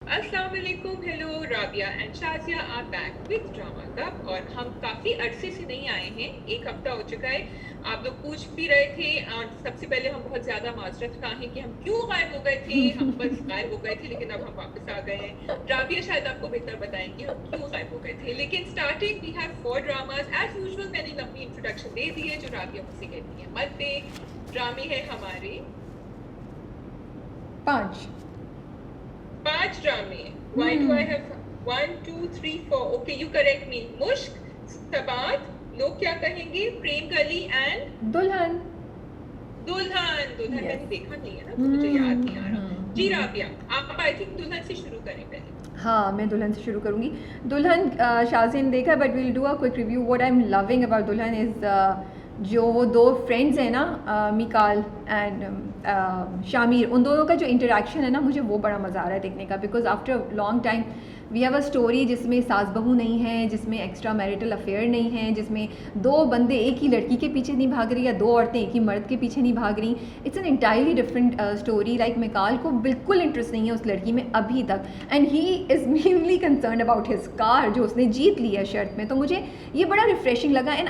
अस्सलाम वालेकुम, hello Rabia and Shazia are back with drama club. और हम काफ़ी अरसे से नहीं आए हैं, एक हफ्ता हो चुका है। आप लोग पूछ भी रहे थे और सबसे पहले हम बहुत ज़्यादा माजरत खा हैं कि हम क्यों गायब हो गए थे। हम बस गायब हो गए थे, लेकिन अब हम वापस आ गए हैं। राबिया शायद आपको बेहतर बताएंगी हम क्यों गायब हो गए थे। लेकिन starting we have 4 dramas as usual. मैंने लंबी इंट्रोडक्शन दे दी है जो राबिया मुझसे कहती है मत दे। ड्रामे है हमारे 5 5 ड्रामे। Why do I have 1, 2, 3, 4? Okay, you correct me. मुश्क, सबात, लोग क्या कहेंगे, प्रेम गली एंड दुल्हन। दुल्हन। दुल्हन Yes. मैंने देखा नहीं है ना, तो मुझे याद नहीं आ रहा। जी राबिया, आप आई थिंक दुल्हन से शुरू करें पहले। हाँ, मैं दुल्हन से शुरू करूँगी। दुल्हन शाज़ी ने देखा, but will do a quick review. What I am loving about दुल्हन इज़ जो वो 2 फ्रेंड्स हैं ना, मिकाल एंड शामिर, उन दोनों का जो इंटरेक्शन है ना, मुझे वो बड़ा मज़ा आ रहा है देखने का। Because after a long time we have a story जिसमें सास बहू नहीं है, जिसमें एक्स्ट्रा मैरिटल अफेयर नहीं है, जिसमें 2 बंदे एक ही लड़की के पीछे नहीं भाग रही या 2 औरतें एक ही मर्द के पीछे नहीं भाग रही। It's an entirely different story. Like Mikaal को बिल्कुल इंटरेस्ट नहीं है उस लड़की में अभी तक, and he is mainly concern about his car जो उसने जीत ली है शर्त में। तो मुझे ये बड़ा रिफ्रेशिंग लगा एंड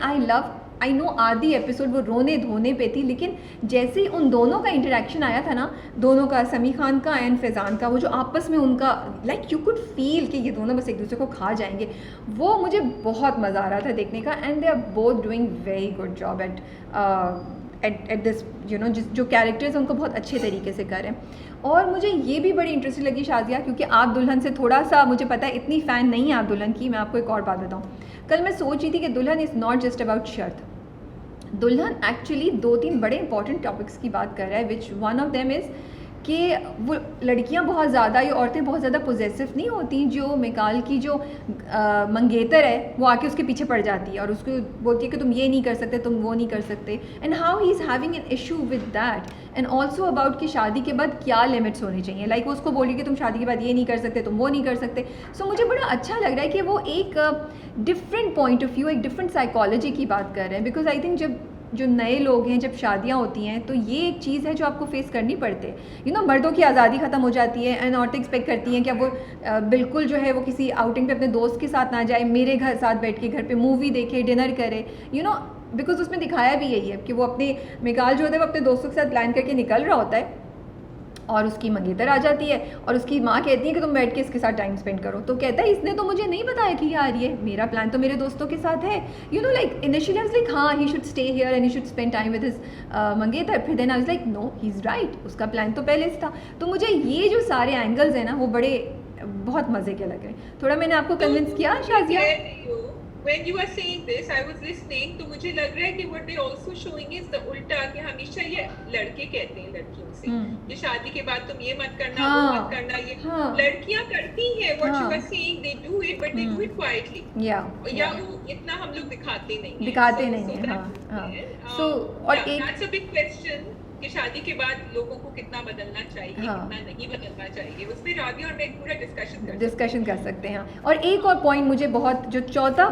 आई नो आधी एपिसोड वो रोने धोने पे थी, लेकिन जैसे ही उन दोनों का इंटरेक्शन आया था ना, दोनों का, समी खान का एंड फैज़ान का, वो जो आपस में उनका लाइक यू कुड फील कि ये दोनों बस एक दूसरे को खा जाएंगे, वो मुझे बहुत मज़ा आ रहा था देखने का। And they are both doing very good job at this, you know, जो कैरेक्टर्स उनको बहुत अच्छे तरीके से करें। और मुझे ये भी बड़ी इंटरेस्टिंग लगी शाजिया, क्योंकि आप दुल्हन से थोड़ा सा, मुझे पता है इतनी फ़ैन नहीं है आप दुल्हन की। मैं आपको एक और बात बताऊँ, कल मैं सोच रही थी कि दुल्हन इज़ नॉट जस्ट अबाउट शर्त। दुल्हन एक्चुअली 2-3 बड़े इंपॉर्टेंट टॉपिक्स की बात कर रहा है, which one of them is कि वो लड़कियां बहुत ज़्यादा, ये औरतें बहुत ज़्यादा पोजेसिव नहीं होती। जो मिकाल की जो मंगेतर है वो आके उसके पीछे पड़ जाती है और उसको बोलती है कि तुम ये नहीं कर सकते, तुम वो नहीं कर सकते, and how he is having an issue with that. And also about कि शादी के बाद क्या लिमिट्स होनी चाहिए। लाइक वो उसको बोली कि तुम शादी के बाद ये नहीं कर सकते, तुम वो नहीं कर सकते। सो मुझे बड़ा अच्छा लग रहा है कि वो एक डिफरेंट पॉइंट ऑफ व्यू, एक डिफरेंट साइकोलॉजी की बात कर रहे हैं। बिकॉज आई थिंक जब जो नए लोग हैं, जब शादियां होती हैं, तो ये एक चीज़ है जो आपको फेस करनी पड़ती है। यू नो, मर्दों की आज़ादी ख़त्म हो जाती है एंड औरतें एक्सपेक्ट करती हैं कि अब वो बिल्कुल जो है वो किसी आउटिंग पे अपने दोस्त के साथ ना जाए, मेरे घर साथ बैठ के घर पे मूवी देखे, डिनर करे, यू नो। बिकॉज उसमें दिखाया भी यही है कि वो अपने, मिकाल जो होता है वो अपने दोस्तों के साथ प्लान करके निकल रहा होता है और उसकी मंगेतर आ जाती है और उसकी माँ कहती है कि तुम बैठ के इसके साथ टाइम स्पेंड करो। तो कहता है इसने तो मुझे नहीं बताया कि यार ये मेरा प्लान तो मेरे दोस्तों के साथ है। You know, like initially I was like हाँ, he should stay here and he should spend time with his मंगेतर। फिर then I was like no, he is right, उसका प्लान तो पहले से था। तो मुझे ये जो सारे एंगल्स हैं ना, वो बड़े बहुत मज़े के लग रहे हैं। थोड़ा मैंने आपको कन्विंस किया Shazia? When you are saying this, I was listening, तो मुझे लग रहा है कि what they also showing is the उल्टा, कि हमेशा ये लड़के कहते हैं लड़कियों से कि शादी के बाद तुम ये मत करना, वो मत करना। ये लड़कियां करती हैं, what you are saying, they do it, but they do it quietly. या वो इतना हम लोग दिखाते नहीं हैं। So और एक that's a big question कि शादी के बाद लोगों को कितना बदलना चाहिए, कितना नहीं बदलना चाहिए। उस पर राबिया और मैं एक पूरा डिस्कशन कर सकते हैं। और एक और पॉइंट मुझे बहुत, जो चौथा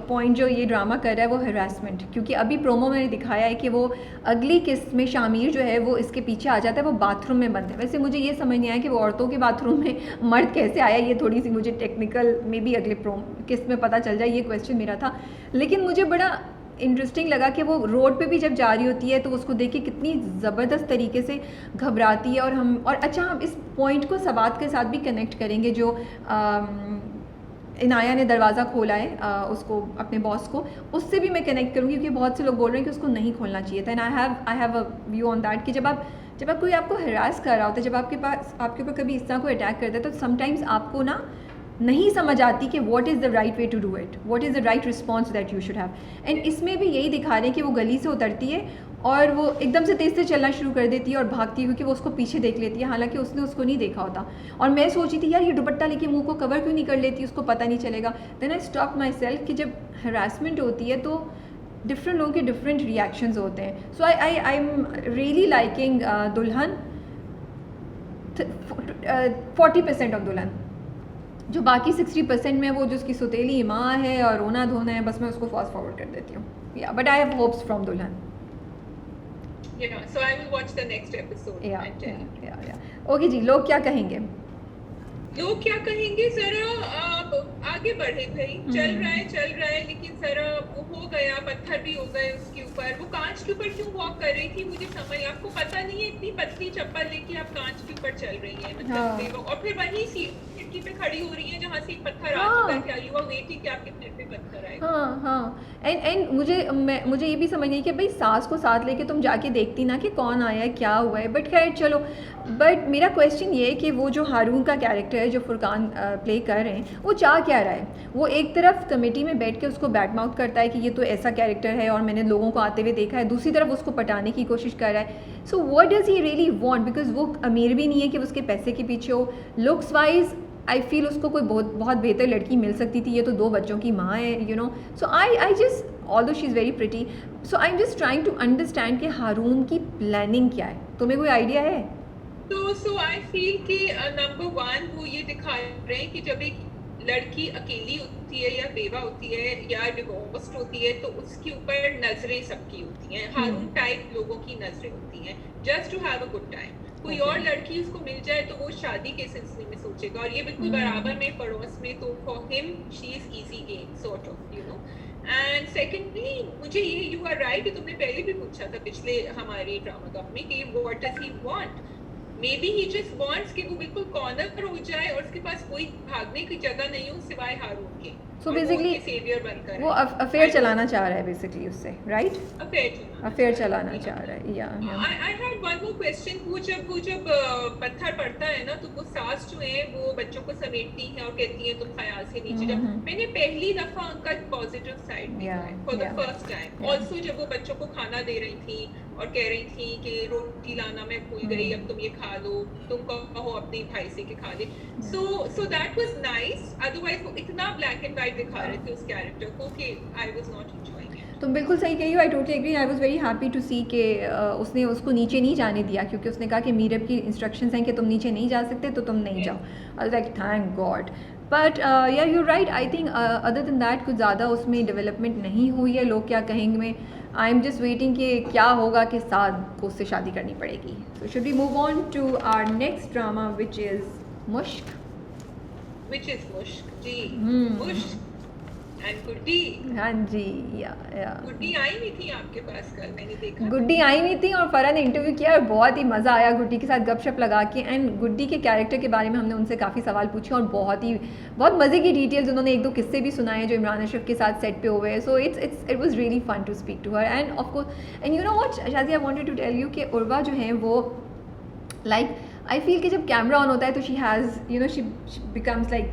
पॉइंट जो ये ड्रामा कर रहा है वो हरासमेंट। क्योंकि अभी प्रोमो में दिखाया है कि वो अगली किस्त में शामिर जो है वो इसके पीछे आ जाता है, वो बाथरूम में बंद है। वैसे मुझे ये समझ नहीं आया कि वो औरतों के बाथरूम में मर्द कैसे आया। ये थोड़ी सी मुझे टेक्निकल में भी अगले किस्त में पता चल जाए, ये क्वेश्चन मेरा था। लेकिन मुझे बड़ा इंटरेस्टिंग लगा कि वो रोड पे भी जब जा रही होती है तो उसको देख के कितनी ज़बरदस्त तरीके से घबराती है। और अच्छा, हम इस पॉइंट को सबात के साथ भी कनेक्ट करेंगे जो इनाया ने दरवाज़ा खोला है उसको, अपने बॉस को, उससे भी मैं कनेक्ट करूँगी क्योंकि बहुत से लोग बोल रहे हैं कि उसको नहीं खोलना चाहिए था। And I have a view on that कि जब कोई आपको हरास कर रहा होता है, जब आपके ऊपर कभी इस तरह कोई अटैक करता है, तो समटाइम्स आपको ना नहीं समझ आती कि what is the right way to do it, what is the right response that you should have. And इसमें भी यही दिखा रहे हैं कि वो गली से उतरती है और वो एकदम से तेज़ से चलना शुरू कर देती है और भागती है, क्योंकि वो उसको पीछे देख लेती है, हालांकि उसने उसको नहीं देखा होता। और मैं सोची थी यार ये दुपट्टा लेके मुंह को कवर क्यों नहीं कर लेती, उसको पता नहीं चलेगा। Then I stop myself कि जब हरासमेंट होती है तो डिफरेंट लोगों के डिफरेंट रिएक्शंस होते हैं। सो आई एम रियली लाइकिंग दुल्हन, 40% ऑफ दुल्हन। जो बाकी 60% में वो जो उसकी सुतेली माँ है और रोना धोना है, बस मैं उसको फास्ट फॉरवर्ड कर देती हूँ। या but I have hopes from दुल्हन। So I will watch the next episode and tell you. Okay जी, लोग क्या कहेंगे? लोग क्या कहेंगे, जरा आप आगे बढ़े भाई, चल रहा है, लेकिन जरा वो हो गया, पत्थर भी हो गए उसके ऊपर। वो कांच के ऊपर क्यों वॉक कर रही थी, मुझे समझ, आपको पता नहीं है, इतनी पतली चप्पल लेके आप कांच के ऊपर चल रही है, मतलब और फिर वहीं सी खिड़की पे खड़ी हो रही है जहाँ से एक पत्थर आ चुका है, क्या यू आर वेटिंग कि आपके सिर पे पत्थर आएगा। हाँ एंड मुझे ये भी समझ नहीं कि भाई सास को साथ लेके तुम जाके देखती ना कि कौन आया है, क्या हुआ है, बट खैर चलो। बट मेरा क्वेश्चन ये है कि वो जो हारून का कैरेक्टर है जो फुरकान प्ले कर रहे हैं, वो चाह क्या रहा है? वो एक तरफ कमेटी में बैठ के उसको बैड माउथ करता है कि ये तो ऐसा कैरेक्टर है और मैंने लोगों को आते हुए देखा है, दूसरी तरफ उसको पटाने की कोशिश कर रहा है। So what does he really want? Because वो अमीर भी नहीं है कि उसके पैसे के पीछे हो। लुक्स वाइज आई फील उसको कोई बहुत बेहतर लड़की मिल सकती थी, ये तो 2 बच्चों की माँ है, you know. So I just, although she is very pretty, so I am just trying to understand कि हारून की प्लानिंग क्या है। तुम्हें कोई आइडिया है? तो आई फील कि नंबर 1 वो ये दिखा रहे हैं कि जब एक लड़की अकेली होती है या बेवा होती है या डिवोर्स्ड होती है तो उसके ऊपर नजरें सबकी होती हैं, हारून टाइप लोगों की नजरें होती हैं, just to have a good time. कोई और लड़की उसको मिल जाए तो वो शादी के सिलसिले में सोचेगा, और ये बिल्कुल बराबर में पड़ोस में, तो for him she is easy game sort of, you know. And secondly मुझे ये, यू आर राइट, तुमने पहले भी पूछा था पिछले हमारे ड्रामा कप में कि what does he want. May be he just wants कि वो बिल्कुल कॉर्नर पर हो जाए और उसके पास कोई भागने की जगह नहीं हो सिवाय हारून के। सो बेसिकली सेवियर बनकर वो अफेयर चलाना चाह रहा है बेसिकली उससे, राइट? अफेयर अफेयर चलाना चाह रहा है, या I had one more question. वो जब पत्थर पड़ता है ना तो वो सास जो है वो बच्चों को समेटती है और कहती है तुम ख्याल से नीचे जाओ। मैंने पहली दफा उनका पॉजिटिव साइड देखा है for the first time. Also जब वो बच्चों को खाना दे रही थी और कह रही थी कि रोटी लाना मैं भूल गई, अब तुम ये खा लो, तुम कहो अपने भाई से कि खा ले। So that was nice. Otherwise वो इतना ब्लैक एंड व्हाइट दिखा रहे थे उस कैरेक्टर को कि I was not enjoying it. तुम बिल्कुल सही कही हो, I totally agree. I was very happy to see कि उसने उसको नीचे नहीं जाने दिया, क्योंकि उसने कहा कि मीरब की इंस्ट्रक्शंस हैं कि तुम नीचे नहीं जा सकते तो तुम नहीं जाओ। I was like thank God. But yeah you right, I think other than that कुछ ज़्यादा उसमें डेवलपमेंट नहीं हुई है। लोग क्या कहेंगे में, आई एम जस्ट वेटिंग कि क्या होगा कि साद को उससे शादी करनी पड़ेगी। So should we move on to our next drama which is Mushk. Which is मुश्क जी, मुश्क एंड गुड्डी। हाँ जी, या गुड्डी आई नहीं थी आपके पास कल, मैंने देखा। गुड्डी आई नहीं थी और फरा ने इंटरव्यू किया और बहुत ही मज़ा आया गुड्डी के साथ गपशप लगा के। एंड गुड्डी के कैरेक्टर के बारे में हमने उनसे काफ़ी सवाल पूछे और बहुत मज़े की डिटेल्स, उन्होंने 1-2 किस्से भी सुनाए जो इमरान अशरफ के साथ सेट पे हुए हैं। So it was really fun to speak to her. And of course, and you know what Shazia, I wanted to tell you कि उर्वा जो है वो लाइक आई फील कि जब कैमरा ऑन होता है तो she has, you know, she becomes like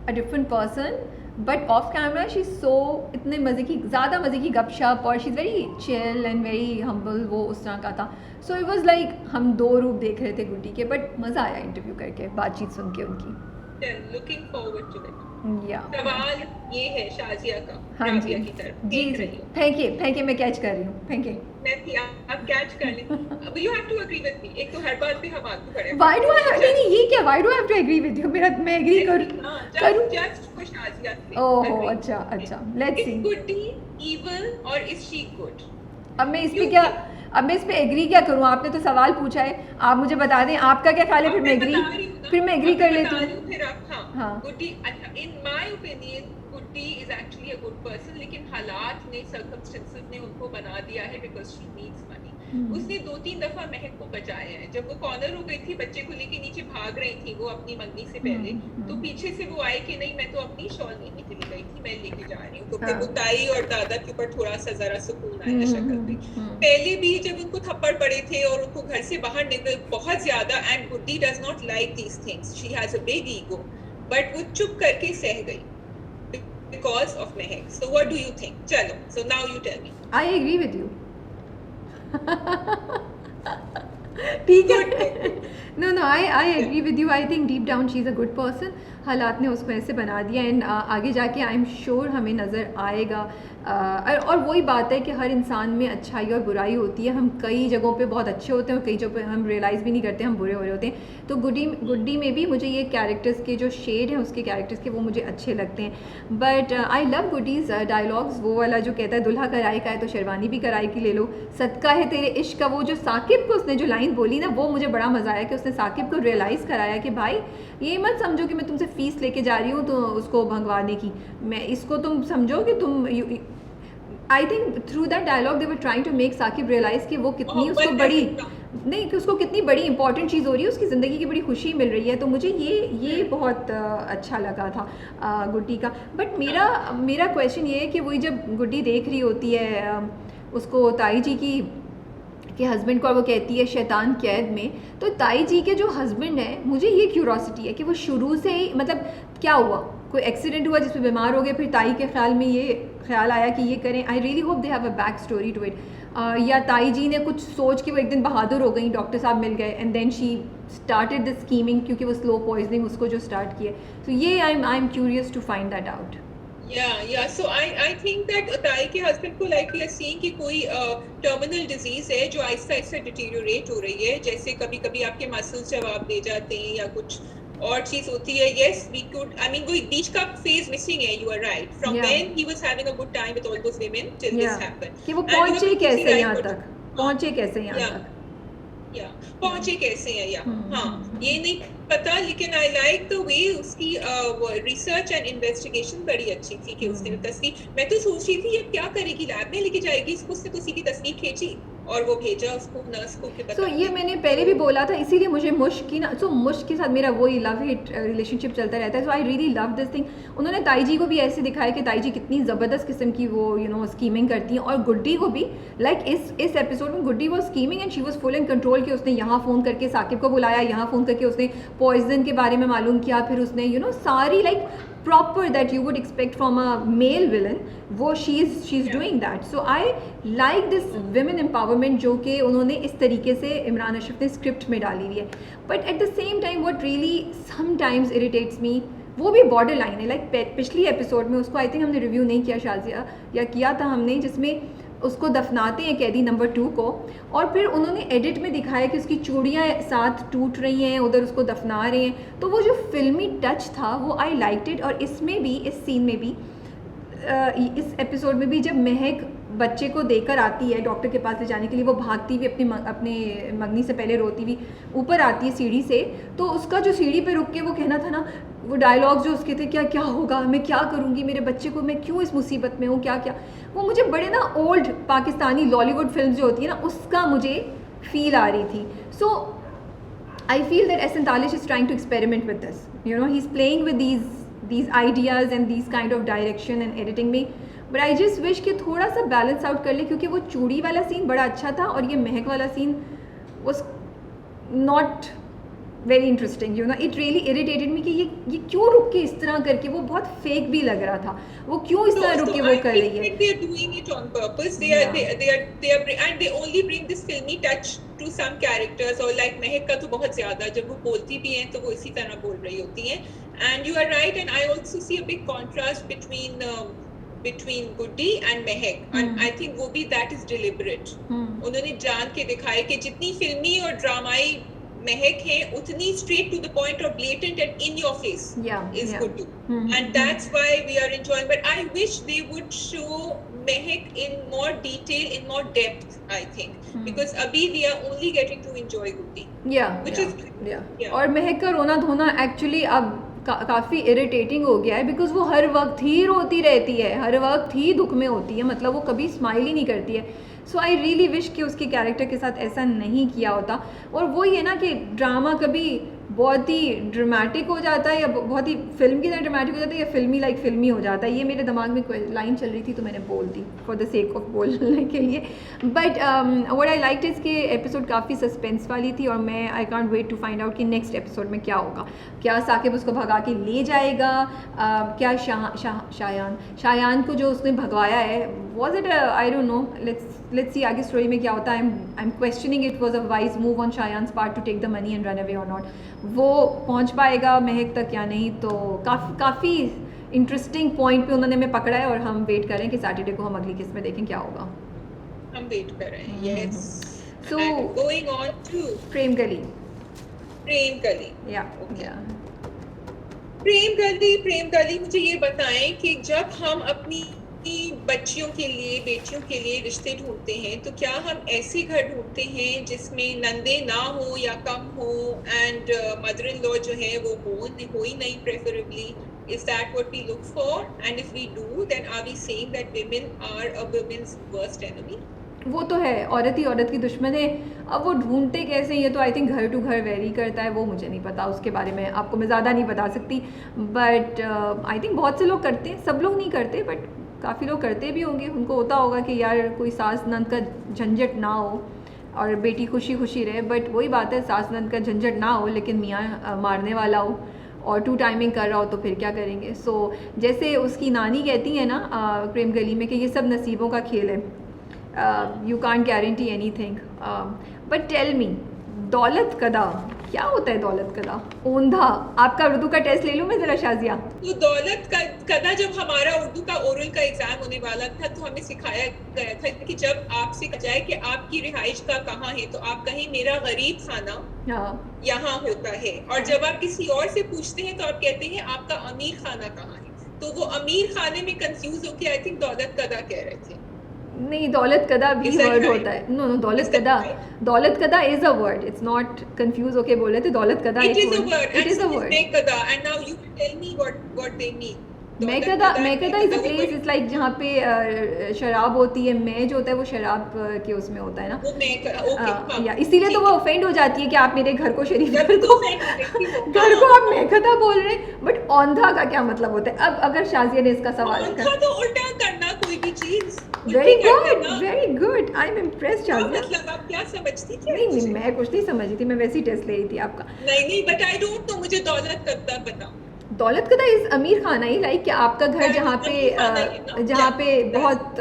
a different person, but off camera she so इतने ज़्यादा मज़े की गपशप, और she is very chill and very humble, वो उस तरह का था। सो इट वाज लाइक हम 2 रूप देख रहे थे गुड्डी के, बट मज़ा आया इंटरव्यू करके, बातचीत सुन के उनकी। Looking forward to it. या सवाल ये है शाजिया का, हाँ जी राबिया की तरफ, जी, फेंके मैं कैच कर रही हूँ, फेंके। मैं थी, आप कैच कर लें। अब you have to agree with me, एक तो हर बात पे हम आगे खड़े हैं। व्हाई डू आई नहीं ये क्या, why do I have to agree with you? मैं एग्री करूँ? Just for Shazia. ओह अच्छा, let's see. Is Guddi evil और इज शी गुड? अब मैं इस पे एग्री क्या करूँ? आपने तो सवाल पूछा है, आप मुझे बता दें आपका क्या ख्याल है, फिर मैं एग्री कर लेती हूँ। फिर आप हाँ Guddi, in my opinion Guddi is actually a good person, लेकिन हालात ने, सर्कमस्टेंसेस ने उनको बना दिया है बिकॉज शी नीड्स मनी। उसने 2-3 दफा महक को बचाया है। जब वो कॉर्नर हो गई थी, बच्चे को लेके नीचे भाग रही थी वो अपनी मंगनी से पहले, तो पीछे से वो आई कि नहीं मैं तो अपनी शॉल नहीं चली गई थी, मैं लेके जा रही हूँ। तो फिर वो ताई और दादा के ऊपर थोड़ा सा जरा सुकून आया शक्ल पे। पहले भी जब उनको थप्पड़ पड़े थे और उनको घर से बाहर निकल बहुत ज्यादा, and Guddi does not like these things, she has a big ego, but वो चुप करके सह गई because of Mehak. So what do you think? Chalo. So now you tell me. I agree with you. ठीक है। No, I agree with you. I think deep down she is a good person. हालात ने उसको ऐसे बना दिया, and आगे जाके आई एम श्योर हमें नज़र आएगा। और वही बात है कि हर इंसान में अच्छाई और बुराई होती है। हम कई जगहों पे बहुत अच्छे होते हैं और कई जगहों पे हम रियलाइज़ भी नहीं करते हम बुरे हो रहे होते हैं। तो गुड्डी में भी मुझे ये कैरेक्टर्स के जो शेड हैं उसके कैरेक्टर्स के, वो मुझे अच्छे लगते हैं। But I love goodies dialogues, वो वाला जो कहता है दुल्हा कराई का है तो शेरवानी भी कराई की ले लो, सदका है तेरे इश्क का, वो जो साकिब को उसने जो लाइन बोली ना, वो मुझे बड़ा मज़ा आया कि उसने उसने साकिब को रियलाइज़ कराया कि भाई ये मत समझो कि मैं तुमसे फ़ीस लेके जा रही हूँ तो उसको भगवाने की, मैं इसको तुम समझो कि तुम I think through that dialogue they were trying to make Saqib realise कि वो कितनी उसको बड़ी नहीं, कि उसको कितनी बड़ी इंपॉर्टेंट चीज़ हो रही है, उसकी ज़िंदगी की बड़ी खुशी मिल रही है। तो मुझे ये बहुत अच्छा लगा था गुड्डी का। बट मेरा क्वेश्चन ये है कि वही जब गुड्डी देख रही होती है उसको ताई जी की के हस्बैंड को, और वो कहती है शैतान कैद में, तो ताई जी के जो हस्बैंड है, मुझे ये क्यूरोसिटी है कि वो शुरू से ही मतलब क्या हुआ, कोई एक्सीडेंट हुआ जिसमें बीमार हो गए, फिर ताई के ख्याल में ये ख्याल आया कि ये करें। I really hope they have a back story to it. या ताई जी ने कुछ सोच के वो एक दिन बहादुर हो गई, डॉक्टर साहब मिल गए and then she started the scheming, क्योंकि वो स्लो पॉइजनिंग उसको जो स्टार्ट किए। सो ये I am curious to find that out. Yeah. So I think that ताई के husband को like we are seeing कि कोई terminal disease है जो आहिस्ता आहिस्ता deteriorate हो रही है, जैसे कभी कभी आपके muscles जवाब दे जाते हैं या कुछ और चीज होती है. Yes, we could. I mean, कोई बीच का phase missing है. You are right. From then he was having a good time with all those women till this happened. कि वो पहुंचे कैसे यहाँ तक? पहुंचे कैसे यहाँ तक? पहुंचे कैसे हैं या हाँ ये नहीं पता, लेकिन आई लाइक द वे उसकी रिसर्च एंड इन्वेस्टिगेशन बड़ी अच्छी थी कि उसने तस्वीर, मैं तो सोच रही थी ये क्या करेगी, लैब में लेके जाएगी इसको, उसने तो सीधी तस्वीर खींची और वो भेजा उसको नर्स को कि तो ये मैंने पहले भी बोला था, इसीलिए मुझे मुश्क की ना, सो मुश्क के साथ मेरा वही लव हिट रिलेशनशिप चलता रहता है. So I really love this thing. उन्होंने ताई जी को भी ऐसे दिखाया कि ताई जी कितनी ज़बरदस्त किस्म की वो स्कीमिंग करती हैं, और गुड्डी को भी लाइक इस एपिसोड में Guddi was scheming and she was full in control. कि उसने यहाँ फ़ोन करके साकिब को बुलाया, यहाँ फ़ोन करके उसने पॉइजन के बारे में मालूम किया, फिर उसने सारी like proper that you would expect from a male villain, वो she's doing that. So I like this women empowerment जो कि उन्होंने इस तरीके से इमरान अशरफ ने स्क्रिप्ट में डाली हुई है. But at the same time what really sometimes irritates me, वो भी बॉर्डर लाइन है. लाइक पिछली एपिसोड में उसको आई थिंक हमने रिव्यू नहीं किया शाजिया, या किया था हमने, जिसमें उसको दफनाते हैं कैदी नंबर 2 को, और फिर उन्होंने एडिट में दिखाया कि उसकी चूड़ियाँ साथ टूट रही हैं, उधर उसको दफना रहे हैं. तो वो जो फिल्मी टच था वो आई लाइक्ड इट. और इसमें भी, इस सीन में भी, इस एपिसोड में भी, जब महक बच्चे को देकर आती है डॉक्टर के पास ले जाने के लिए, वो भागती हुई अपने मंगनी से पहले रोती हुई ऊपर आती है सीढ़ी से, तो उसका जो सीढ़ी पे रुक के वो कहना था ना, वो डायलॉग जो उसके थे, क्या होगा, मैं क्या करूँगी, मेरे बच्चे को, मैं क्यों इस मुसीबत में हूँ, क्या वो मुझे बड़े ना ओल्ड पाकिस्तानी लॉलीवुड फिल्म जो होती है ना, उसका मुझे फील आ रही थी. So I feel that Ehsan Talish is trying to experiment with this, he is playing with these ideas and these kind of direction and editing में. बट आई जस्ट विश कि थोड़ा सा बैलेंस आउट कर ले, क्योंकि वो चूड़ी वाला सीन बड़ा अच्छा था और ये महक वाला scene was not very interesting. It really irritated me कि ये क्यों रुक के इस तरह करके, वो बहुत फेक भी लग रहा था, वो क्यों इस तरह रुक के वो कर रही है. They are doing it on purpose. They are and they only bring this filmy touch to some characters. और like महक का तो बहुत ज़्यादा, जब वो बोलती भी हैं तो वो इसी तरह बोल रही होती हैं. And you are right, and I also see a big contrast between Goody and Mehak, and I think वो भी that is deliberate. उन्होंने जान के दिखाया कि जितनी फिल्मी और ड्रामाई महक है, उतनी straight to the point or blatant and in your face is Goody. And that's why we are enjoying. But I wish they would show Mehak in more detail, in more depth, I think, because abhi we are only getting to enjoy Goody. Which is और महक का रोना धोना actually अब काफ़ी irritating हो गया है, because वो हर वक्त ही रोती रहती है, हर वक्त ही दुख में होती है, मतलब वो कभी स्माइल ही नहीं करती है. सो आई रियली विश कि उसके कैरेक्टर के साथ ऐसा नहीं किया होता. और वही है ना कि ड्रामा कभी बहुत ही ड्रामेटिक हो जाता है, या बहुत ही फिल्म की तरह ड्रामेटिक हो जाता है, या फिल्मी लाइक फिल्मी हो जाता है. ये मेरे दिमाग में कोई लाइन चल रही थी तो मैंने बोल दी फॉर द सेक ऑफ बोलने के लिए. But what I liked is कि एपिसोड काफ़ी सस्पेंस वाली थी, और मैं I can't wait to find out कि नेक्स्ट एपिसोड में क्या होगा. क्या साकिब उसको भगा के ले जाएगा, क्या शायान को जो उसने भगवाया है, was it I don't know, let's see आगे स्टोरी में क्या होता है. I am questioning it was a wise move on Shayan's part to take the money and run away और नॉट. वो पहुंच पाएगा महक तक या नहीं, तो काफ़ी इंटरेस्टिंग पॉइंट पे उन्होंने हमें पकड़ा है, और हम वेट करें कि सैटरडे को हम अगली किस्त में देखें क्या होगा. हम वेट कर रहे हैं. Yes. So going on to Prem Gali. या प्रेम गली मुझे ये बताएं कि जब हम अपनी अपनी बच्चियों के लिए, बेटियों के लिए रिश्ते ढूंढते हैं, तो क्या हम ऐसे घर ढूंढते हैं जिसमें नंदे ना हो या कम हो, एंड मदर इन लॉ जो है वो हो ही नहीं preferably? Is that what we look for? And if we do, then are we saying that women are a women's worst enemy? वो तो है, औरत ही औरत की दुश्मन है। अब वो ढूंढते कैसे, ये तो आई थिंक घर टू घर वेरी करता है, वो मुझे नहीं पता, उसके बारे में आपको मैं ज़्यादा नहीं बता सकती। बट आई थिंक बहुत से लोग करते हैं, सब लोग नहीं करते बट काफ़ी लोग करते भी होंगे। उनको होता होगा कि यार कोई सास नंद का झंझट ना हो और बेटी खुशी खुशी रहे। बट वही बात है, सास नंद का झंझट ना हो लेकिन मियाँ मारने वाला हो और टू टाइमिंग कर रहा हो तो फिर क्या करेंगे। सो जैसे उसकी नानी कहती है ना प्रेम गली में कि ये सब नसीबों का खेल है, you can't guarantee anything. But tell me, दौलत कदा क्या होता है? दौलत कदा ओंधा, आपका उर्दू का टेस्ट ले लूँ मैं ज़रा शाजिया? तो दौलत कदा जब हमारा उर्दू का ओरल का एग्जाम होने वाला था तो हमें सिखाया गया था कि जब आपसे कहा जाए कि आपकी रिहाइश का कहाँ है, तो आप कहें मेरा गरीब खाना यहाँ होता है, और जब आप किसी और से पूछते हैं तो आप कहते हैं आपका अमीर खाना कहाँ है। तो वो अमीर खाने में कंफ्यूज होके आई थिंक दौलत कदा कह रहे थे। नहीं, दौलत कदा भी वर्ड होता है। नो नो, दौलत कदा is a word, it's not confuse होके बोल रहे थे। दौलत कदा it is a word, it is a word. मेकदा, and now you tell me what they mean. मेकदा is a place, it's like जहाँ पे शराब होती है। मैं जो होता है वो शराब के उसमें होता है ना, या इसीलिए तो वो ऑफेंड हो जाती है कि आप मेरे घर को शरीफ घर को आप मेकदा बोल रहे हैं। बट औंधा का क्या मतलब होता है? अब अगर शाजिया ने इसका सवाल रखा तो उल्टा करना कोई भी चीज। Very good, I am impressed Shazia. मतलब आप क्या समझती थी? नहीं, मैं कुछ नहीं समझी थी, मैं वैसी टेस्ट ले रही थी आपका। नहीं, बट आई डोंट नो, मुझे दौलत कदा बताओ। दौलत कदा इज अमीर खाना ही, लाइक कि आपका घर जहाँ पे बहुत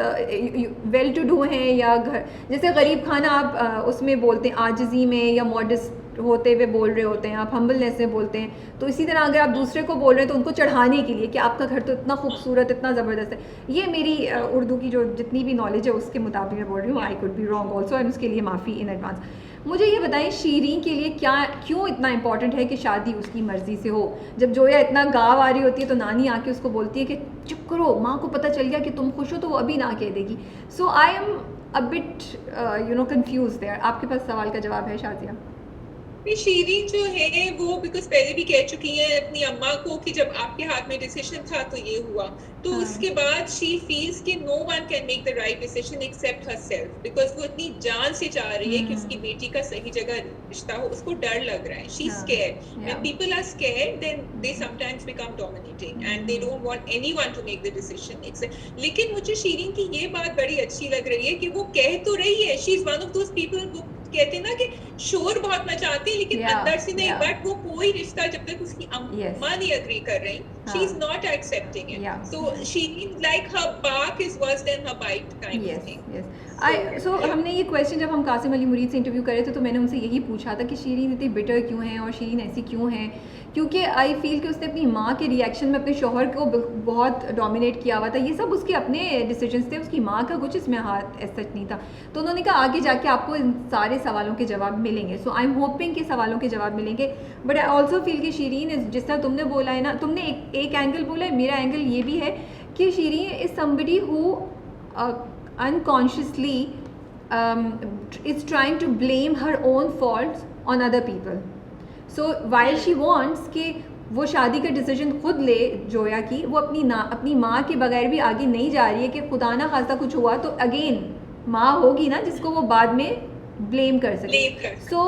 वेल टू डू हैं, या घर जैसे गरीब खाना आप उसमें बोलते हैं आजिज़ी में, या मॉडेस्ट होते हुए बोल रहे होते हैं, आप हम्बलनेस में बोलते हैं। तो इसी तरह अगर आप दूसरे को बोल रहे हैं तो उनको चढ़ाने के लिए कि आपका घर तो इतना खूबसूरत, इतना ज़बरदस्त है। ये मेरी उर्दू की जो जितनी भी नॉलेज है उसके मुताबिक मैं बोल रही हूँ। I could be wrong also, and उसके लिए माफ़ी इन एडवांस। मुझे ये बताएं, शीरीन के लिए क्यों इतना इंपॉर्टेंट है कि शादी उसकी मर्ज़ी से हो? जब जोया इतना गाँव आ रही होती है तो नानी आके उसको बोलती है कि चुप करो, माँ को पता चल गया कि तुम खुश हो तो वो अभी ना कह देगी। So I am a bit confuse there. आपके पास सवाल का जवाब है शाजिया? शीरीन जो है वो बिकॉज पहले भी कह चुकी है अपनी अम्मा को कि जब आपके हाथ में डिसीजन था तो ये हुआ, तो उसके बाद शी फील्स कि no one can make the right decision except herself, because वो इतनी जान से चाह रही है कि उसकी बेटी का सही जगह रिश्ता हो। उसको डर लग रहा है, she is scared. When people are scared then they sometimes become dominating and they don't want anyone to make the decision. लेकिन मुझे शीरीन की ये बात बड़ी अच्छी लग रही है कि वो कह तो रही है, she is one of those people वो कहते हैं ना कि शोर बहुत मचाते हैं लेकिन अंदर से नहीं। बट वो कोई रिश्ता जब तक उसकी अम्मा नहीं एग्री कर रही, she is not accepting it. So she is like her bark is worse than her bite kind of thing. सो हमने ये क्वेश्चन जब हम कासिम अली मुरीद से इंटरव्यू करे थे तो मैंने उनसे यही पूछा था कि शीरीन इतनी बिटर क्यों है और शीरीन ऐसी क्यों है, क्योंकि आई फील कि उसने अपनी माँ के रिएक्शन में अपने शौहर को बहुत डोमिनेट किया हुआ था। ये सब उसके अपने डिसीजंस थे, उसकी माँ का कुछ इसमें हाथ सच नहीं था। तो उन्होंने कहा आगे जाके आपको इन सारे सवालों के जवाब मिलेंगे। सो आई एम होपिंग कि सवालों के जवाब मिलेंगे। बट आई ऑल्सो फील कि शीरीन जिस तरह तुमने बोला है ना, तुमने एक एंगल बोला है, मेरा एंगल ये भी है कि Shireen is somebody who unconsciously is trying to blame her own faults on other people. So while she wants कि वो शादी का डिसीजन खुद ले जोया की, वो अपनी माँ के बगैर भी आगे नहीं जा रही है कि खुदा ना खास्ता कुछ हुआ तो अगेन माँ होगी ना जिसको वो बाद में ब्लेम कर सके। सो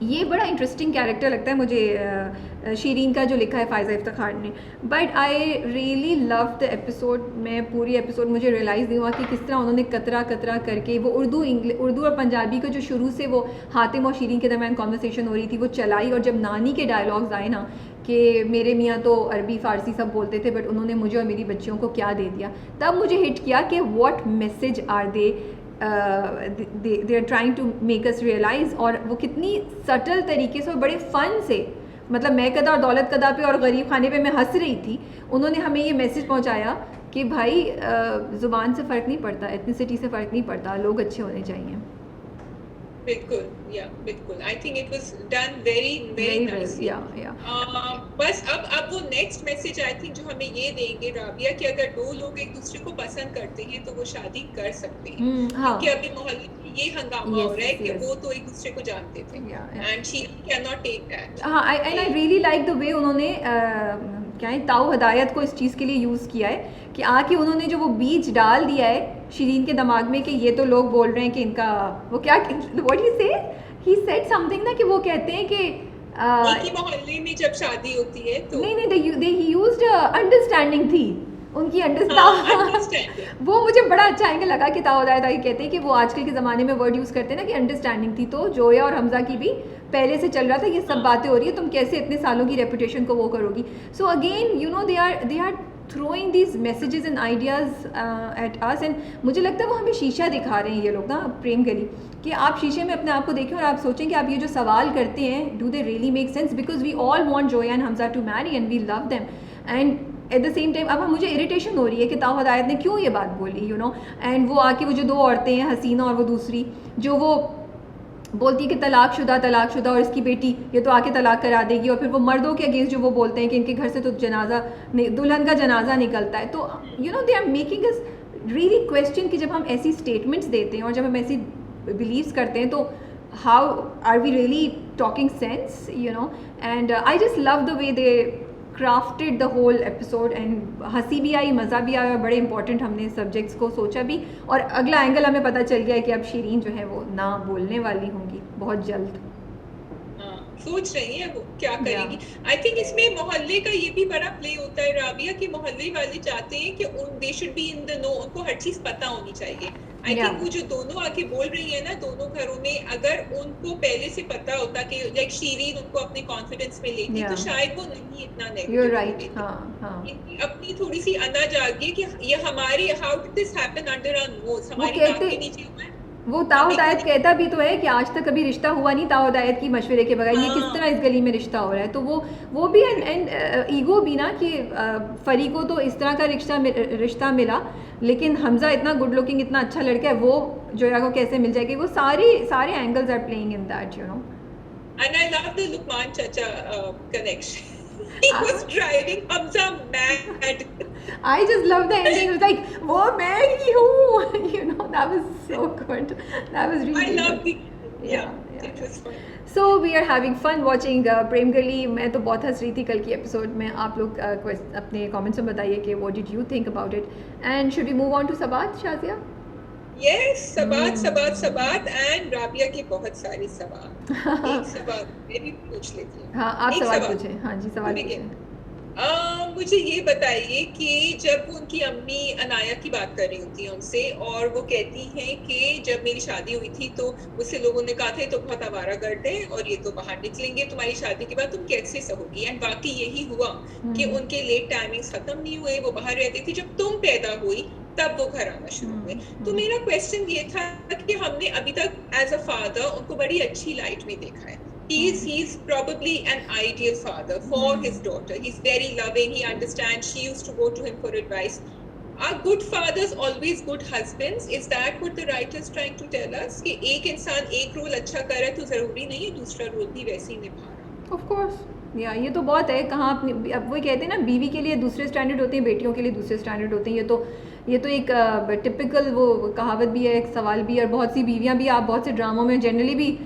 ये बड़ा इंटरेस्टिंग कैरेक्टर लगता है मुझे शीरीन का जो लिखा है फ़ायज़ा इफ्तिखार ने। But I really love the episode. मैं पूरी एपिसोड मुझे रियलाइज़ नहीं हुआ कि किस तरह उन्होंने कतरा कतरा करके वो उर्दू और पंजाबी को जो शुरू से वो हातिम और शीरीन के दरमियान कॉन्वर्सेशन हो रही थी वो चलाई, और जब नानी के डायलॉग्स आए ना कि मेरे मियाँ तो अरबी फ़ारसी सब बोलते थे बट उन्होंने मुझे और मेरी बच्चियों को क्या दे दिया, तब मुझे हिट किया कि what message are they are trying to make us realise. और वो कितनी सटल तरीके से और बड़े फ़न से, मतलब मैं कदा और दौलत कदा पे और गरीब खाने पे मैं हंस रही थी, उन्होंने हमें ये मैसेज पहुंचाया कि भाई ज़ुबान से फ़र्क नहीं पड़ता, एथनिसिटी से फ़र्क नहीं पड़ता, लोग अच्छे होने चाहिए। बिल्कुल, या बिल्कुल, I think it was done very very very well, nicely. या बस अब वो नेक्स्ट मैसेज आई थिंक जो हमें ये देंगे राबिया कि अगर दो लोग एक दूसरे को पसंद करते हैं तो वो शादी कर सकते हैं, हाँ, क्योंकि अभी मोहल्ले में ये हंगामा हो यस रहा है कि यस, वो तो एक दूसरे को जानते थे या and she can not take that. हाँ, I really like the way उन्होंने क्या है ताऊ हदायत को इस चीज़ के लिए यूज़ किया है कि आके उन्होंने जो वो बीज डाल दिया है शिरीन के दिमाग में कि ये तो लोग बोल रहे हैं कि इनका वो क्या व्हाट ही सेड समथिंग ना कि वो कहते हैं कि एक ही मोहल्ले में जब शादी होती है तो नहीं नहीं दे ही यूज्ड अंडरस्टैंडिंग थी उनकी हाँ, अंडरस्टैंड अंडरस्टैंडिंग। वो मुझे बड़ा अच्छा एंगल लगा कि ताऊ हदायत आई कहते हैं कि वो आजकल के ज़माने में वर्ड यूज़ करते हैं ना कि अंडरस्टैंडिंग थी, तो जोया और हमजा की भी पहले से चल रहा था ये सब बातें हो रही है, तुम कैसे इतने सालों की रेपुटेशन को वो करोगी। So again you know they are throwing these messages and ideas at us and मुझे लगता है वो हमें शीशा दिखा रहे हैं ये लोग ना प्रेम गली, कि आप शीशे में अपने आप को देखें और आप सोचें कि आप ये जो सवाल करते हैं do they really make sense, because we all want Zoya and Hamza to marry and we love them and at the same time अब मुझे इरिटेशन हो रही है कि ताऊ हदायत ने क्यों ये बात बोली यू नो, एंड वो आके वो जो दो औरतें हैं हसीना और वो दूसरी जो वो बोलती है कि तलाकशुदा और इसकी बेटी ये तो आके तलाक करा देगी, और फिर वो मर्दों के अगेंस्ट जो वो बोलते हैं कि इनके घर से तो जनाजा दुल्हन का जनाजा निकलता है, तो you know they are making us really question कि जब हम ऐसी स्टेटमेंट्स देते हैं और जब हम ऐसी बिलीव्स करते हैं तो how are we really talking sense you know, and I just love the way they crafted the whole episode and हंसी भी आई मज़ा भी आया और बड़े इंपॉर्टेंट हमने सब्जेक्ट्स को सोचा भी, और अगला एंगल हमें पता चल गया है कि अब शिरीन जो है वो ना बोलने वाली होंगी बहुत जल्द। सोच रही है वो क्या करेगी। आई थिंक इसमें मोहल्ले का ये भी बड़ा प्ले होता है राबिया कि मोहल्ले वाले चाहते हैं कि they should be in the know, उनको हर चीज पता होनी चाहिए। आई थिंक वो जो दोनों आके बोल रही है ना दोनों घरों में, अगर उनको पहले से पता होता कि लाइक शिरीन उनको अपने कॉन्फिडेंस में लेती तो शायद वो नहीं इतना नेगेटिव राइट। अपनी थोड़ी सी अंदर जागी कि ये हमारे how did this happen under our nose, हमारी नाक के नीचे हुआ है। वो ताऊ हदायत कहता भी तो है कि आज तक कभी रिश्ता हुआ नहीं ताऊ हदायत की मशवरे के बगैर, ये किस तरह इस गली में रिश्ता हो रहा है, तो वो भी एंड ईगो भी ना कि फरी को तो इस तरह का रिश्ता मिला लेकिन हमजा इतना गुड लुकिंग इतना अच्छा लड़का है वो जोया को कैसे मिल जाएगी, वो सारे angles are playing in that you know. And I love the Lukman Chacha connection. He was driving Hamza mad. I just love the ending. It was like, "वो मैं ही हूँ," you know. That was so good. That was really. I love good. the yeah. It was fun. So we are having fun watching प्रेम गली। मैं तो बहुत हंस रही थी कल की एपिसोड में। आप लोग अपने कमेंट्स में बताइए कि what did you think about it? And should we move on to सबात Shazia? Yes, सबात and Rabia की बहुत सारी सवाल। एक सवाल मैं भी पूछ लेती हूँ। हाँ आप सवाल पूछें। हाँ जी सवाल पूछें। मुझे ये बताइए कि जब उनकी अम्मी अनाया की बात कर रही होती है उनसे और वो कहती हैं कि जब मेरी शादी हुई थी तो मुझसे लोगों ने कहा था तो बहुत आवारागर्द है और ये तो बाहर निकलेंगे, तुम्हारी शादी के बाद तुम कैसे सहोगी, एंड बाकी यही हुआ कि उनके लेट टाइमिंग्स खत्म नहीं हुए, वो बाहर रहती थी, जब तुम पैदा हुई तब वो घर आना शुरू हुए। तो मेरा क्वेश्चन ये था कि हमने अभी तक एज अ फादर उनको बड़ी अच्छी लाइट में देखा है। He's probably an ideal father for his daughter. He's very loving. He understands. She used to go to him for advice. Are good fathers always good husbands? Is that what the writer is trying to tell us? कि एक इंसान एक role अच्छा कर रहा है तो जरूरी नहीं है दूसरा रोल भी वैसे ही निभा रहा। Of course. या ये तो बहुत है। कहाँ अपनी अब वो कहते हैं ना बीवी के लिए दूसरे स्टैंडर्ड होते हैं बेटियों के लिए दूसरे स्टैंडर्ड होते हैं। ये तो एक टिपिकल वो कहावत भी है, एक सवाल भी है, और बहुत सी बीवियाँ भी आप बहुत से ड्रामों में जनरली भी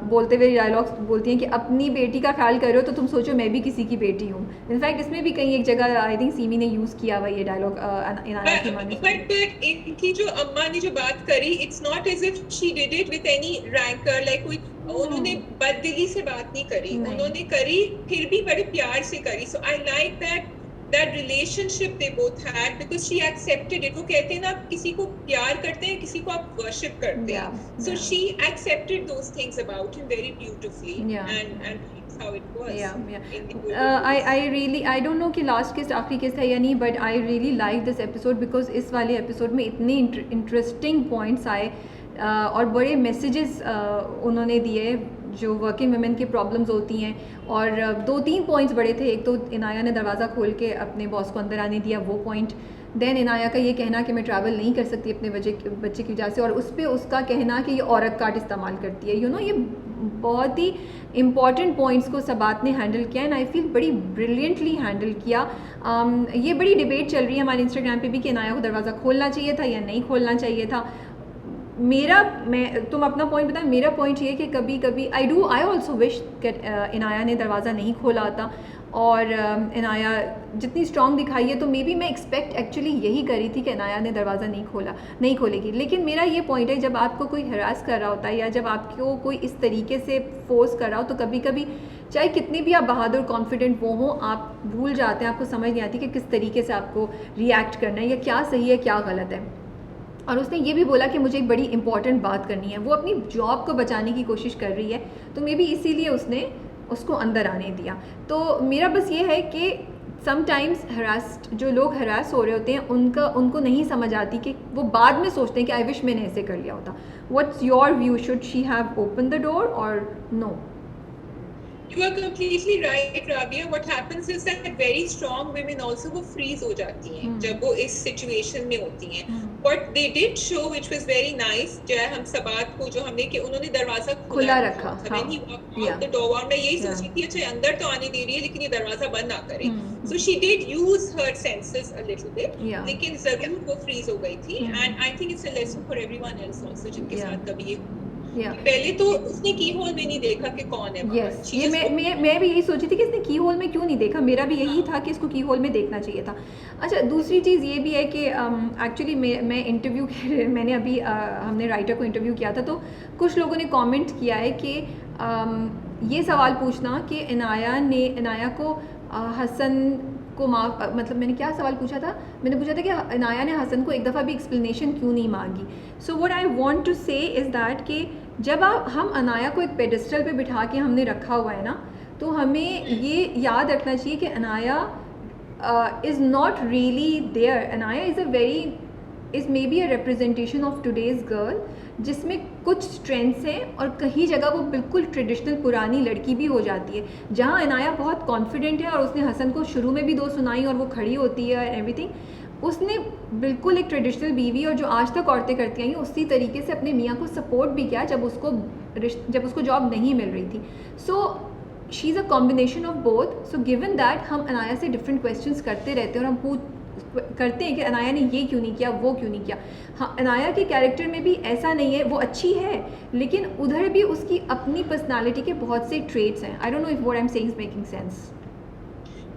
बोलते हुए डायलॉग्स बोलती हैं कि अपनी बेटी का ख्याल कर रहे हो तो तुम सोचो मैं भी किसी की बेटी हूँ। इनफैक्ट इसमें भी कहीं एक जगह आई थिंक सीमी ने यूज़ किया हुआ ये डायलॉग बट इनकी जो अम्मा ने जो बात करी, it's not as if she did it with any rancour, like कोई उन्होंने बददिली से बात नहीं करी, उन्होंने करी फिर भी बड़े प्यार से करी। So I like that relationship they both had because she accepted it. वो कहते हैं ना आप किसी को प्यार करते हैं किसी को आप worship करते हैं, so she accepted those things about him very beautifully and that's how it was. I don't know कि last किस्त आखिरी किस्त है या नहीं, but I really like this episode because इस वाले एपिसोड में इतने interesting points आए और बड़े मैसेजेस उन्होंने दिए जो वर्किंग वुमेन की प्रॉब्लम्स होती हैं, और 2-3 पॉइंट्स बड़े थे। एक तो इनाया ने दरवाज़ा खोल के अपने बॉस को अंदर आने दिया, वो पॉइंट देन इनाया का ये कहना कि मैं ट्रैवल नहीं कर सकती अपने बच्चे की वजह से, और उस पर उसका कहना कि ये औरत कार्ड इस्तेमाल करती है, ये बहुत ही इंपॉर्टेंट पॉइंट्स को सबात ने हैंडल किया एंड आई फील बड़ी ब्रिलियंटली हैंडल किया। ये बड़ी डिबेट चल रही है हमारे इंस्टाग्राम पे भी कि इनाया को दरवाज़ा खोलना चाहिए था या नहीं खोलना चाहिए था। तुम अपना पॉइंट बताएं, मेरा पॉइंट ये कि कभी कभी आई ऑल्सो विश इनाया ने दरवाज़ा नहीं खोला था, और इनाया जितनी स्ट्रॉन्ग दिखाई है तो मे बी मैं एक्सपेक्ट एक्चुअली यही करी थी कि इनाया ने दरवाज़ा नहीं खोलेगी। लेकिन मेरा ये पॉइंट है, जब आपको कोई हरास कर रहा होता है या जब आपको कोई इस तरीके से फोर्स कर रहा हो, तो कभी कभी चाहे कितनी भी आप बहादुर कॉन्फिडेंट वो हो, आप भूल जाते हैं, आपको समझ नहीं आती कि किस तरीके से आपको रिएक्ट करना है या क्या सही है क्या गलत है। और उसने ये भी बोला कि मुझे एक बड़ी इंपॉर्टेंट बात करनी है, वो अपनी जॉब को बचाने की कोशिश कर रही है, तो मे बी इसीलिए उसने उसको अंदर आने दिया। तो मेरा बस ये है कि समटाइम्स जो लोग हरास हो रहे होते हैं उनको नहीं समझ आती कि वो बाद में सोचते हैं कि आई विश मैंने ऐसे कर लिया होता। What's your view, should she have open the door और no? You are completely right, Rabia. What happens is that very strong women also वो freeze हो जाती हैं जब वो इस situation में होती हैं. What they did show, which was very nice, जो है हम सबात को जो हमने कि उन्होंने दरवाजा खुला रखा। When he walked out the door, मैं यही सोची थी अच्छा अंदर तो आने दे रही है लेकिन ये दरवाजा बंद ना करे. So she did use her senses a little bit. लेकिन जरूर वो freeze हो गई थी. And I think it's a lesson for everyone else also जिनके साथ कभी ये पहले तो उसने की होल में नहीं देखा कि कौन है। yes, ये मैं भी यही सोची थी कि इसने की होल में क्यों नहीं देखा, मेरा भी यही था कि इसको की होल में देखना चाहिए था। अच्छा, दूसरी चीज़ ये भी है कि एक्चुअली मैं इंटरव्यू मैंने अभी हमने राइटर को इंटरव्यू किया था, तो कुछ लोगों ने कमेंट किया है कि ये सवाल पूछना कि इनाया को हसन को मतलब मैंने क्या सवाल पूछा था, मैंने पूछा था कि इनाया ने हसन को एक दफ़ा भी एक्सप्लेनेशन क्यों नहीं मांगी। So what I want to say is that कि जब हम अनाया को एक पेडिस्टल पे बिठा के हमने रखा हुआ है ना, तो हमें ये याद रखना चाहिए कि Anaya is not really there. Anaya is maybe a representation of today's girl, जिसमें कुछ स्ट्रेंथ्स हैं और कहीं जगह वो बिल्कुल ट्रेडिशनल पुरानी लड़की भी हो जाती है। जहाँ इनाया बहुत कॉन्फिडेंट है और उसने हसन को शुरू में भी 2 सुनाई और वो खड़ी होती है एवरीथिंग, उसने बिल्कुल एक ट्रेडिशनल बीवी और जो आज तक औरतें करती आई हैं उसी तरीके से अपने मियाँ को सपोर्ट भी किया जब उसको जॉब नहीं मिल रही थी। So she is a combination of both. So given that हम अनाया से डिफरेंट क्वेश्चंस करते रहते हैं और हम करते हैं कि अनाया ने ये क्यों नहीं किया, वो क्यों नहीं किया। हाँ, अनाया के कैरेक्टर में भी ऐसा नहीं है, वो अच्छी है लेकिन उधर भी उसकी अपनी पर्सनालिटी के बहुत से ट्रेट्स हैं। आई don't know if what I am saying is making sense.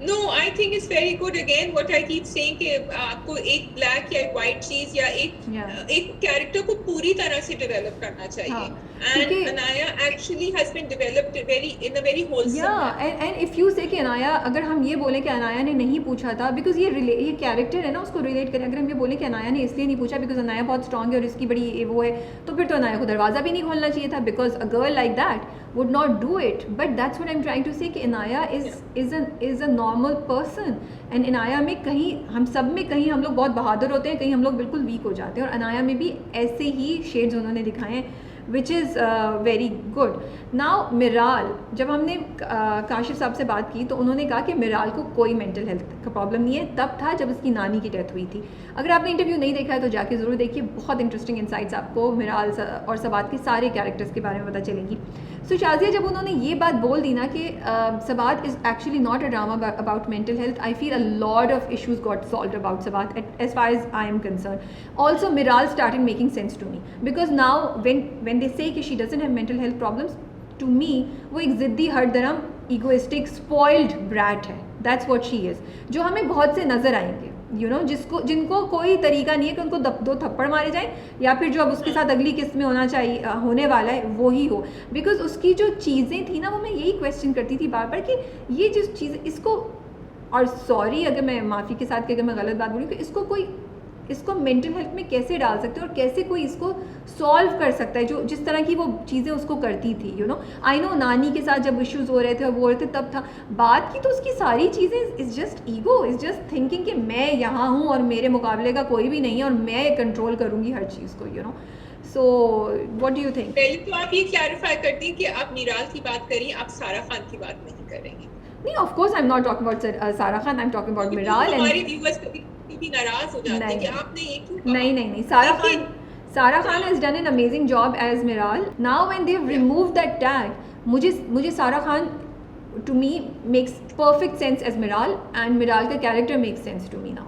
No, I think it's very good. Again, what I keep saying कि आपको एक black या एक white चीज या एक कैरेक्टर को पूरी तरह से डेवलप करना चाहिए। And Anaya actually has been developed in a very wholesome. Yeah, and if you say कि अनाया, अगर हम ये बोले कि अनाया ने नहीं पूछा था बिकॉज ये कैरेक्टर है ना, उसको रिलेट करें। अगर हम ये बोले कि अनाया ने इसलिए नहीं पूछा बिकॉज अनाया बहुत स्ट्रॉन्ग है और इसकी बड़ी वो है, तो फिर तो अनाया को दरवाज़ा भी नहीं खोलना चाहिए था because a girl like that would not do it. But that's what I'm trying to say कि Inaya is a normal person and Inaya में कहीं हम सब में कहीं हम लोग बहुत बहादुर होते हैं, कहीं हम लोग बिल्कुल वीक हो जाते हैं, और अनाया में भी ऐसे ही शेड्स उन्होंने दिखाए हैं which is very good. Now Miral, जब हमने काशिफ साहब से बात की तो उन्होंने कहा कि मिराल को कोई मेंटल हेल्थ का प्रॉब्लम नहीं है, तब था जब उसकी नानी की डेथ हुई थी। अगर आपने इंटरव्यू नहीं देखा है तो जाके ज़रूर देखिए, बहुत इंटरेस्टिंग इंसाइट्स आपको मिराल और सबात के सारे कैरेक्टर्स के बारे में पता चलेंगी। सो शाजिया, जब उन्होंने ये बात बोल दी ना कि Sabaat is actually not a drama about mental health, I feel a lot of issues got solved about Sabaat as far as I am concern. Also Miral started making sense to me because now when they say कि she doesn't have mental health problems, to me वो एक ज़िद्दी हरदरम egoistic spoiled brat है। that's what she is, जो हमें बहुत से नज़र आएंगे जिनको कोई तरीका नहीं है कि उनको 2 थप्पड़ मारे जाएं या फिर जो अब उसके साथ अगली किस्त में होने वाला है वो ही हो। बिकॉज उसकी जो चीज़ें थी ना, वो मैं यही क्वेश्चन करती थी बार बार कि ये जिस चीज़ इसको, और सॉरी अगर मैं माफ़ी के साथ कि अगर मैं गलत बात बोलूँ कि इसको मेंटल हेल्थ में कैसे डाल सकते हैं और कैसे कोई इसको सॉल्व कर सकता है, जो जिस तरह की वो चीज़ें उसको करती थी। आई नो नानी के साथ जब इश्यूज हो रहे थे और वो रहे थे तब था, बात की तो उसकी सारी चीज़ें is just ego, is just thinking कि मैं यहाँ हूँ और मेरे मुकाबले का कोई भी नहीं है और मैं कंट्रोल करूँगी हर चीज़ को। So what do you think? पहले तो आप ये क्लैरिफाई कर दी कि आप मिराल की बात करिए, आप सारा खान की बात नहीं कर रही हैं। नहीं, of course I am not talking about Sara Khan, I am talking about Miral. हमारे व्यूअर्स भी नाराज हो जाते हैं कि नहीं आपने ये क्यों कहा। नहीं Sara Khan has done an amazing job as Miral. Now when they've removed that tag, मुझे Sara Khan to me makes perfect sense as Miral, and Miral का character makes sense to me now.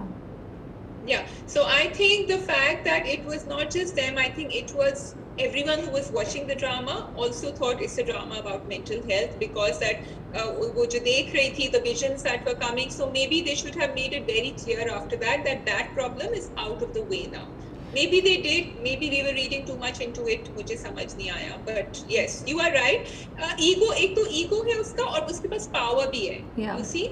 Yeah, so I think the fact that it was not just them, I think it was everyone who was watching the drama also thought it's a drama about mental health, because that वो जो देख रही थी, the visions that were coming, so maybe they should have made it very clear after that that problem is out of the way now. Maybe they did, maybe we were reading too much into it, मुझे समझ नहीं आया, but yes, you are right. Ego, एक तो ego है उसका और उसके पास power भी है, Yeah. you see.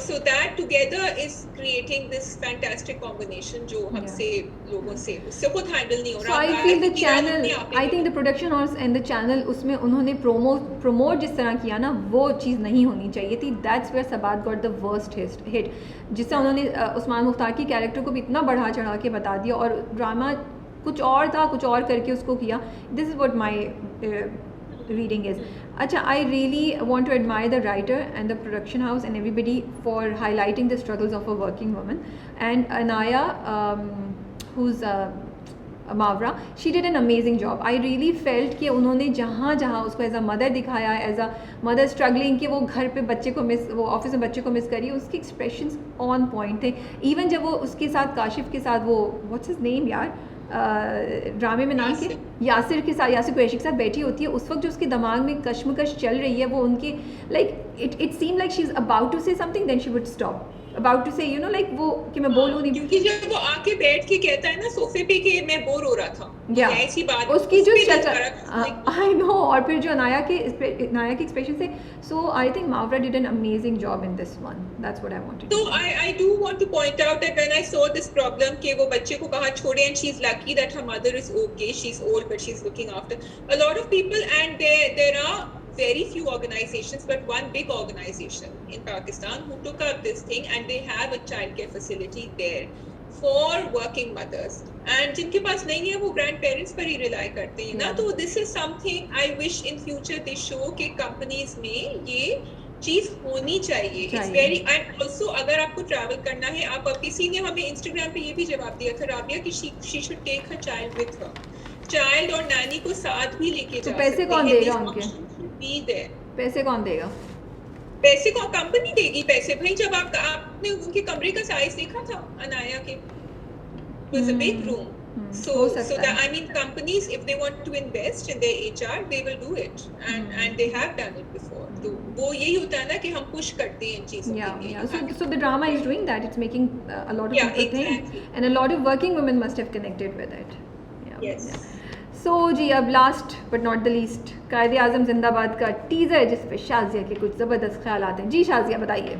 So that together is creating this fantastic combination जो हमसे लोगों से उससे खुद handle नहीं हो So रहा. I feel the channel, I think the production house and the channel, उसमें उन्होंने promote जिस तरह किया ना, वो चीज़ नहीं होनी चाहिए थी. That's where Sabat got the worst hit. जिससे उन्होंने उस्मान मुख्तार की कैरेक्टर को भी इतना बढ़ा चढ़ा के बता दिया और ड्रामा कुछ और था, कुछ और करके उसको किया. This is what my reading is. Acha, I really want to admire the writer and the production house and everybody for highlighting the struggles of a working woman. And Anaya, who's Mawra, she did an amazing job. I really felt कि उन्होंने जहाँ जहाँ उसको as a mother दिखाया, as a mother struggling कि वो घर पे बच्चे को मिस, वो ऑफिस में बच्चे को मिस करी, उसके एक्सप्रेशंस ऑन पॉइंट थे. इवन जब वो उसके साथ काशिफ के साथ वो व्हाट्स हिज नेम यार, ड्रामे में नाम के यासिर के साथ, यासिर कुरैशी के साथ बैठी होती है, उस वक्त जो उसके दिमाग में कश्मकश चल रही है, वो उनकी like it seem like she is about to say something, then she would stop, about to say you know like वो कि मैं बोलूँ नहीं, क्योंकि जब वो आके बैठ के कहता है ना सोफे पे कि मैं बोर हो रहा था, ऐसी बात उसकी जो आई नो. और फिर जो अनाया के एक्सप्रेशन से, so I think Mawra did an amazing job in this one. That's what I wanted. So I do want to point out that when I saw this problem कि वो बच्चे को बाहर छोड़े, and she's lucky that her mother is okay, she's old but she's looking after a lot of people, and there are very few organizations, but one big organization in Pakistan who took up this thing, and they have a childcare facility there for working mothers, and जिनके पास नहीं है वो grandparents पर ही rely करते हैं ना. तो this is something I wish in future they show कि companies में ये चीज होनी चाहिए. It's very, and also अगर आपको travel करना है, आप किसी ने हमें Instagram पे ये भी जवाब दिया था राबिया कि she should take her child with her, child और नानी को साथ भी लेके जा. तो पैसे कौन देगा उनके? पैसे कौन देगा? पैसे को कंपनी देगी पैसे. भाई जब आपने उनके कमरे का साइज देखा था अनाया के, it was a big room. So that, I mean, companies, if they want to invest in their HR, they will do it, and they have done it before. तो वो यही होता है ना कि हम push करते हैं इन चीजों के लिए. So the drama is doing that. It's making a lot of people think, and a lot of working women must have connected with it. Yes. So जी, अब last but not the least, कायदे आज़म जिंदाबाद का teaser जिस पे शाज़िया के कुछ ज़बरदस्त ख्यालात हैं. जी शाज़िया बताइए.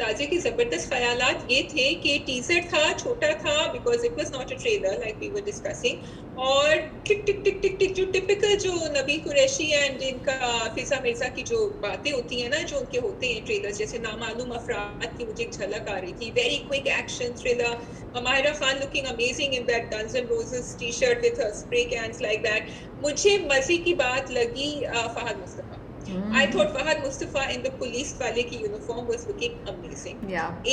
शाज़िया के ज़बरदस्त ख्यालात ये थे कि टीज़र था, छोटा था, because it was not a trailer like we were discussing, और टिक टिक टिक टिक टिक जो टिपिकल जो नबी कुरैशी एंड इनका फिजा मिर्जा की जो बातें होती हैं ना, जो उनके होते हैं ट्रेलर, जैसे नामालूम अफराद की मुझे एक झलक आ रही थी. Very quick action thriller, Mahira Khan looking amazing in that guns and roses T shirt with her spray cans like that. मुझे मजे की बात लगी Fahad Mustafa. I thought Fahad Mustafa in the police वाले की यूनिफॉर्म was looking amazing.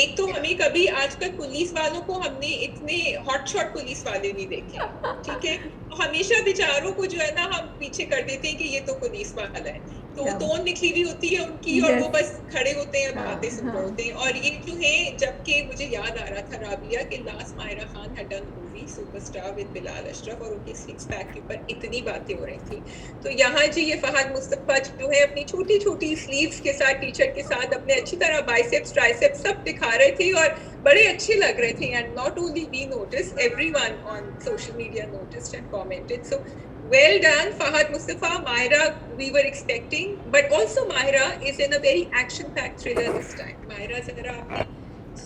एक तो हमें कभी आजकल पुलिस वालों को हमने इतने हॉट शॉट पुलिस वाले नहीं देखे, ठीक है. हमेशा बेचारों को जो है ना हम पीछे कर देते हैं कि ये तो पुलिस वाला है, तो टोन निकली हुई होती है उनकी, और वो बस खड़े होते हैं, बातें सुन रहे होते हैं. और ये जो है, जबकि मुझे याद आ रहा था राबिया कि last Mahira Khan had done movie superstar with Bilal Ashraf, और उनके सिक्स पैक के ऊपर इतनी बातें हो रही थी. तो यहाँ जी ये फहद मुस्तफा जो है अपनी छोटी छोटी स्लीव्स के साथ, टी शर्ट के साथ, अपने अच्छी तरह बाइसेप्स ट्राइसेप्स सब दिखा रहे थे और बड़े अच्छे लग रहे थे. And not only we notice, everyone on social media noticed and commented. So well done Fahad Mustafa. Mahira we were expecting, but also Mahira is in a very action packed thriller this time. Mahira जरा अपने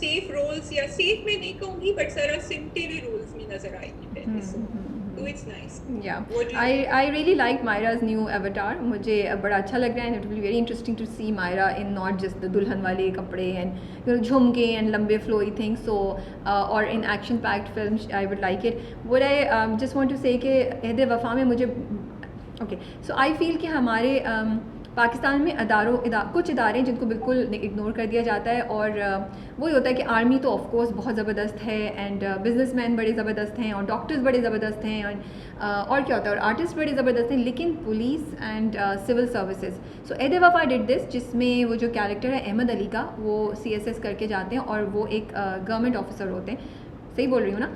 safe roles, या safe में नहीं कहूँगी, but जरा सिमटे हुए roles में नजर आएगी पहले. So it's nice. Yeah, I really liked Mahira's new avatar. मुझे बड़ा अच्छा लग रहा है, and it will be very interesting to see Mahira in not just the दुल्हन वाले कपड़े and you know झुमके and लंबे flowy things, so or in action packed films. I would like it. What I just want to say कि अहद वफ़ा में मुझे okay, so I feel कि हमारे पाकिस्तान में कुछ इदारे हैं जिनको बिल्कुल इग्नोर कर दिया जाता है, और वही होता है कि आर्मी तो ऑफ कोर्स बहुत ज़बरदस्त है, एंड बिजनेसमैन बड़े ज़बरदस्त हैं, और डॉक्टर्स बड़े ज़बरदस्त हैं, और क्या होता है, और आर्टिस्ट बड़े ज़बरदस्त हैं, लेकिन पुलिस एंड सिविल सर्विसेज। सो ए वफा डिड दिस, जिसमें वो जो कैरेक्टर है अहमद अली का, वो CSS करके जाते हैं और वो एक गवर्नमेंट ऑफिसर होते हैं, सही बोल रही हूँ ना?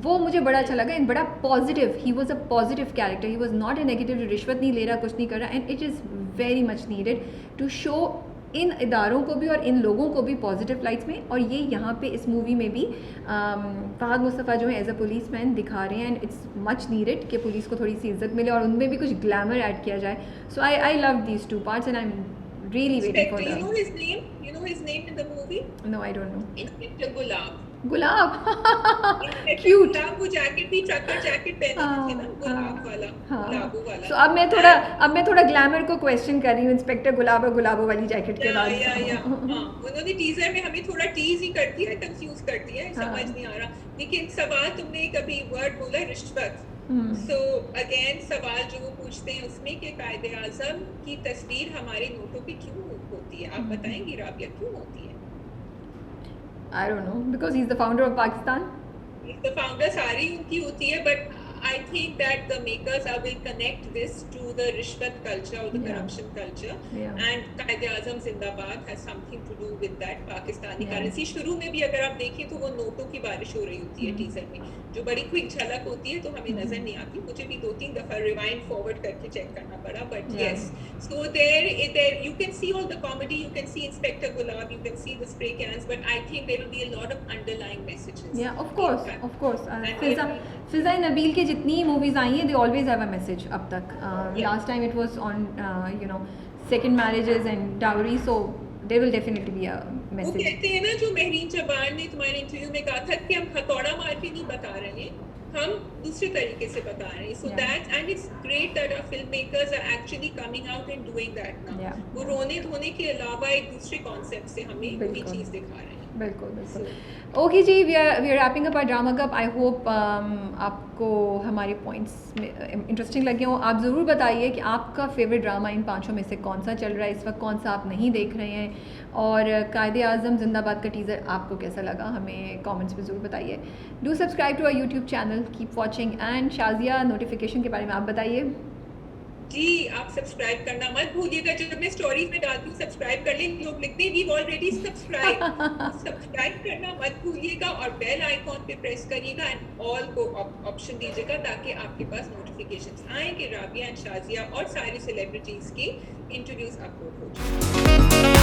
वो मुझे बड़ा अच्छा लगा, एंड बड़ा positive, he was a positive character, he was not a negative, रिश्वत नहीं ले रहा, कुछ नहीं कर रहा, and it is very much needed to show इन इदारों को भी और इन लोगों को भी पॉजिटिव लाइट्स में। और ये यहाँ पे इस मूवी में भी फ़हद मुस्तफ़ा जो है एज अ पुलिस मैन दिखा रहे हैं, एंड इट्स मच नीडेड कि पुलिस को थोड़ी सी इज्जत मिले और उनमें भी कुछ ग्लैमर ऐड किया जाए। So I love these 2 parts, and I'm really waiting for You know his name? You know his name in the movie? No, I don't know. Inspector Gulab. Gulab Inspector cute. Gulab वो jacket भी, trucker jacket पहने थे ना, गुलाब वाला, गुलाबो वाला। सो अब मैं थोड़ा ग्लैमर को क्वेश्चन कर रही हूँ इंस्पेक्टर गुलाब और गुलाबो वाली जैकेट के बाद। उन्होंने टीजर में हमें थोड़ा टीज ही कर दिया, कंफ्यूज कर दिया, समझ नहीं आ रहा। लेकिन सवाल तुमने कभी वर्ड बोला रिश्वत, सो अगेन सवाल जो वो पूछते हैं उसमें कि कायदे आज़म की तस्वीर हमारे नोटों पे क्यों होती है, आप बताएंगी राबिया क्यों होती है? I don't know, because he's the founder of Pakistan. The founder सारी उनकी होती है, but I think that the makers will connect this to the rishwat culture or the corruption culture, and कायदे आज़म जिंदाबाद has something to do with that Pakistani currency. शुरू में भी अगर आप देखें तो वो नोटों की बारिश हो रही होती है टीजर में, जो बड़ी क्विक झलक होती है तो हमें नजर नहीं आती, मुझे भी 2-3 दफा रिवाइंड फॉरवर्ड करके चेक करना पड़ा, but yes, so there you can see all the comedy, you can see Inspector Gulab, you can see the spray cans, but I think there will be a lot of underlying messages. Yeah, of course. फिजा नबील के जितनी movies आई हैं, they always have a message अब तक. Last time it was on second marriages and dowry, so there will definitely be a message. वो कहते हैं ना, जो महरीन जबार ने तुम्हारे इंटरव्यू में कहा था कि हम हथौड़ा मार के नहीं बता रहे हैं, हम दूसरे तरीके से बता रहे हैं, so that, and it's great that our filmmakers are actually coming out and doing that now. वो रोने धोने के अलावा एक दूसरे कॉन्सेप्ट से हमें वही चीज़ दिखा रहे हैं। बिल्कुल। ओके जी, we are wrapping up our drama cup. I hope आपको हमारे पॉइंट्स इंटरेस्टिंग लगे हों। आप ज़रूर बताइए कि आपका फेवरेट ड्रामा इन 5 में से कौन सा चल रहा है इस वक्त, कौन सा आप नहीं देख रहे हैं, और कायदे आज़म जिंदाबाद का टीज़र आपको कैसा लगा, हमें कमेंट्स में ज़रूर बताइए। Do subscribe to our YouTube channel, keep watching, and Shazia notification के बारे में आप बताइए। जी, आप सब्सक्राइब करना मत भूलिएगा, जब मैं स्टोरीज में डालती हूँ सब्सक्राइब कर लें, लोग लिखते हैं वी ऑलरेडी सब्सक्राइब करना मत भूलिएगा, और बेल आइकॉन पे प्रेस करिएगा, एंड ऑल को ऑप्शन दीजिएगा ताकि आपके पास नोटिफिकेशंस आए कि राबिया एंड शाजिया और सारी सेलिब्रिटीज की इंटरव्यूज अपलोड हो जाए।